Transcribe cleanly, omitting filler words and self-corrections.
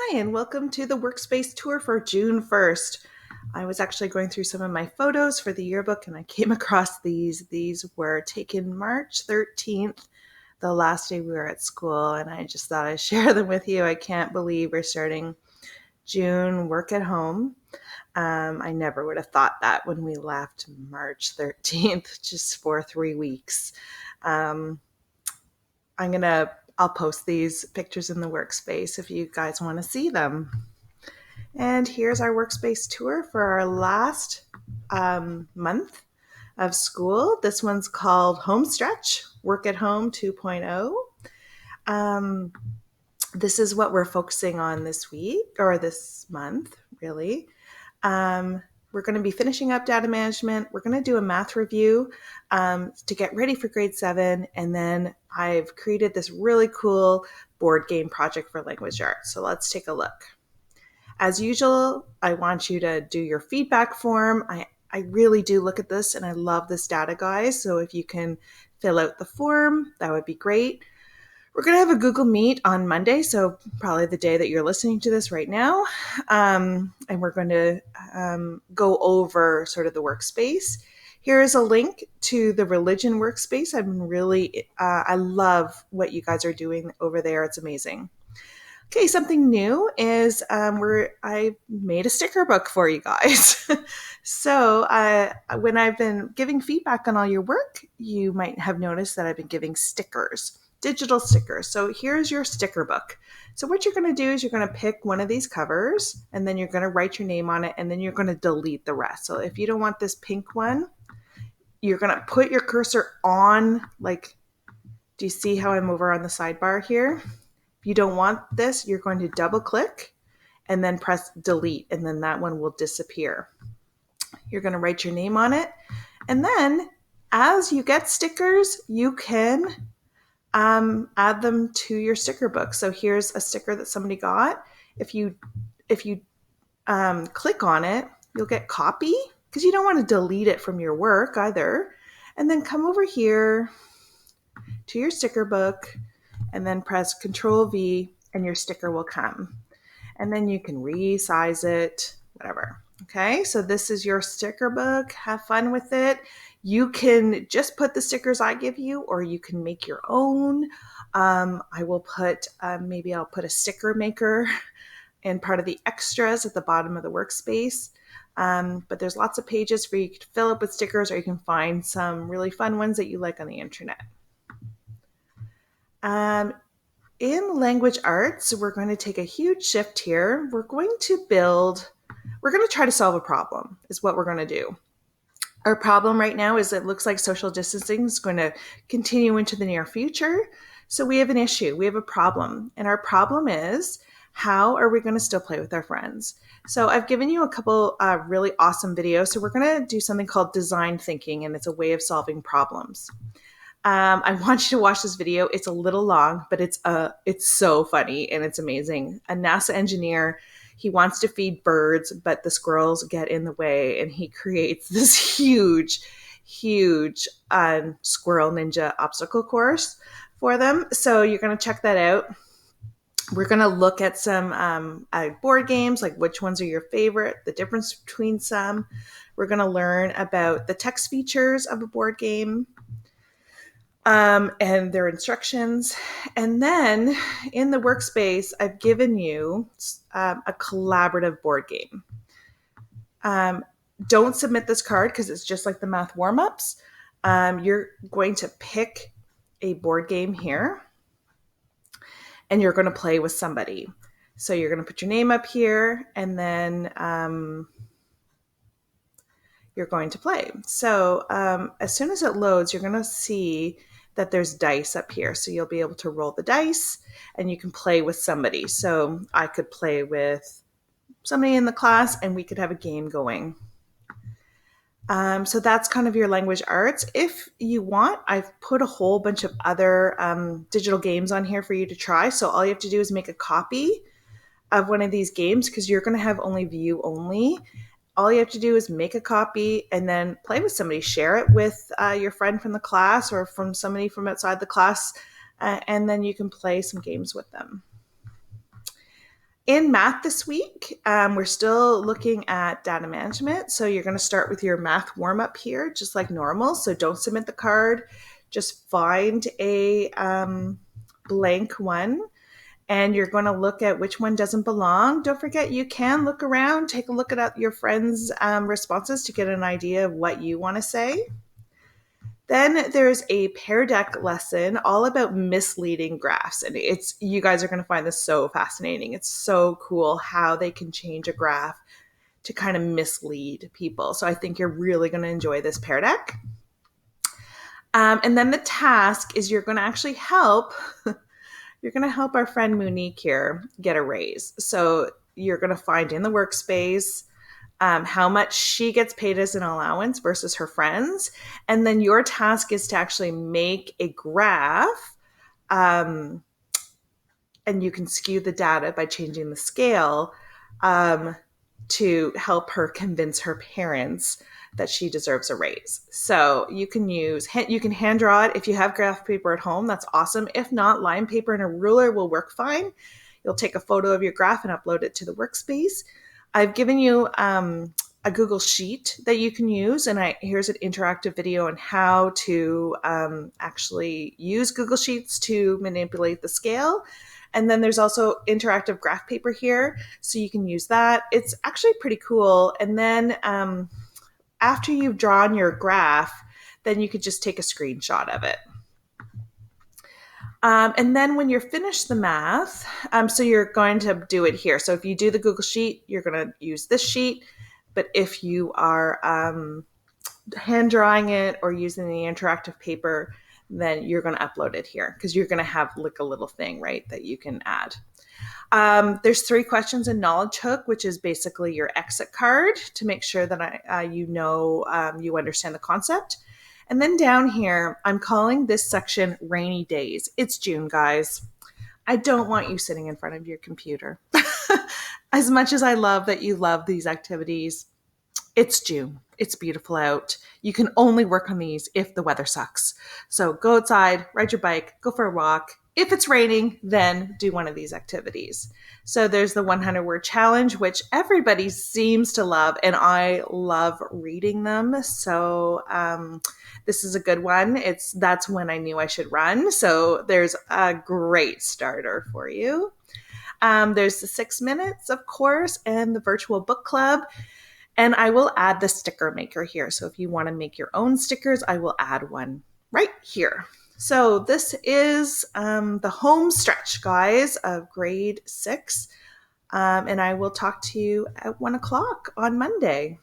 Hi, and welcome to the Workspace tour for June 1st. I was actually going through some of my photos for the yearbook and I came across these. These were taken March 13th, the last day we were at school, and I just thought I'd share them with you. I can't believe we're starting June work at home. I never would have thought that when we left March 13th, just for 3 weeks. Um, I'll post these pictures in the Workspace if you guys want to see them. And here's our Workspace tour for our last month of school. This one's called Home Stretch, Work at Home 2.0. This is what we're focusing on this week, or this month, really. We're going to be finishing up data management. We're going to do a math review to get ready for grade 7. And then I've created this really cool board game project for language arts. So let's take a look. As usual, I want you to do your feedback form. I really do look at this and I love this data, guys. So if you can fill out the form, that would be great. We're going to have a Google Meet on Monday, so probably the day that you're listening to this right now. And we're going to go over sort of the workspace. Here is a link to the religion workspace. I love what you guys are doing over there. It's amazing. Okay, something new is I made a sticker book for you guys. So when I've been giving feedback on all your work, you might have noticed that I've been giving stickers, digital stickers. So here's your sticker book. So what you're going to do is you're going to pick one of these covers and then you're going to write your name on it and then you're going to delete the rest. So if you don't want this pink one, you're going to put your cursor on, do you see how I'm over on the sidebar here? If you don't want this, you're going to double click and then press delete, and then that one will disappear. You're going to write your name on it. And then as you get stickers, you can add them to your sticker book. So here's a sticker that somebody got. If you click on it, you'll get copy because you don't want to delete it from your work either. And then come over here to your sticker book and then press Control V and your sticker will come. And then you can resize it, whatever. Okay, so this is your sticker book. Have fun with it. You can just put the stickers I give you, or you can make your own. I will put, maybe I'll put a sticker maker in part of the extras at the bottom of the workspace. But there's lots of pages for you to fill up with stickers, or you can find some really fun ones that you like on the internet. In language arts, we're going to take a huge shift here. We're going to try to solve a problem, is what we're going to do. Our problem right now is it looks like social distancing is going to continue into the near future. So we have an issue, we have a problem. And our problem is, how are we going to still play with our friends? So I've given you a couple really awesome videos. So we're going to do something called design thinking, and it's a way of solving problems. I want you to watch this video. It's a little long, but it's so funny and it's amazing. A NASA engineer, he wants to feed birds, but the squirrels get in the way, and he creates this huge squirrel ninja obstacle course for them. So you're going to check that out. We're going to look at some board games, like which ones are your favorite, the difference between some. We're going to learn about the text features of a board game. And their instructions. And then in the workspace, I've given you a collaborative board game. Don't submit this card because it's just like the math warm-ups. You're going to pick a board game here and you're going to play with somebody. So you're going to put your name up here and then you're going to play. So as soon as it loads, you're going to see that there's dice up here. So you'll be able to roll the dice and you can play with somebody. So I could play with somebody in the class and we could have a game going. So that's kind of your language arts. If you want, I've put a whole bunch of other digital games on here for you to try. So all you have to do is make a copy of one of these games because you're going to have only view only. All you have to do is make a copy and then play with somebody. Share it with your friend from the class or from somebody from outside the class, and then you can play some games with them. In math this week, we're still looking at data management. So you're going to start with your math warm up here, just like normal. So don't submit the card. Just find a blank one, and you're going to look at which one doesn't belong. Don't forget, you can look around, take a look at your friends' responses to get an idea of what you want to say. Then there's a Pear Deck lesson all about misleading graphs. And you guys are going to find this so fascinating. It's so cool how they can change a graph to kind of mislead people. So I think you're really going to enjoy this Pear Deck. And then the task is you're going to actually help our friend Monique here get a raise. So you're going to find in the workspace how much she gets paid as an allowance versus her friends. And then your task is to actually make a graph, and you can skew the data by changing the scale to help her convince her parents that she deserves a raise. So you can hand draw it. If you have graph paper at home, that's awesome. If not, line paper and a ruler will work fine. You'll take a photo of your graph and upload it to the workspace. I've given you a Google Sheet that you can use, and here's an interactive video on how to actually use Google Sheets to manipulate the scale. And then there's also interactive graph paper here, so you can use that. It's actually pretty cool. And then after you've drawn your graph, then you could just take a screenshot of it. And then when you're finished the math, so you're going to do it here. So if you do the Google Sheet, you're going to use this sheet. But if you are hand drawing it or using the interactive paper, then you're going to upload it here because you're going to have like a little thing, right, that you can add. There's 3 questions in Knowledge Hook, which is basically your exit card to make sure that you understand the concept. And then down here, I'm calling this section Rainy Days. It's June, guys. I don't want you sitting in front of your computer. As much as I love that you love these activities, it's June. It's beautiful out. You can only work on these if the weather sucks. So go outside, ride your bike, go for a walk. If it's raining, then do one of these activities. So there's the 100-word challenge, which everybody seems to love, and I love reading them. So this is a good one. That's when I knew I should run. So there's a great starter for you. There's the 6 minutes, of course, and the virtual book club. And I will add the sticker maker here. So if you want to make your own stickers, I will add one right here. So this is the home stretch, guys, of grade 6. And I will talk to you at 1 o'clock on Monday.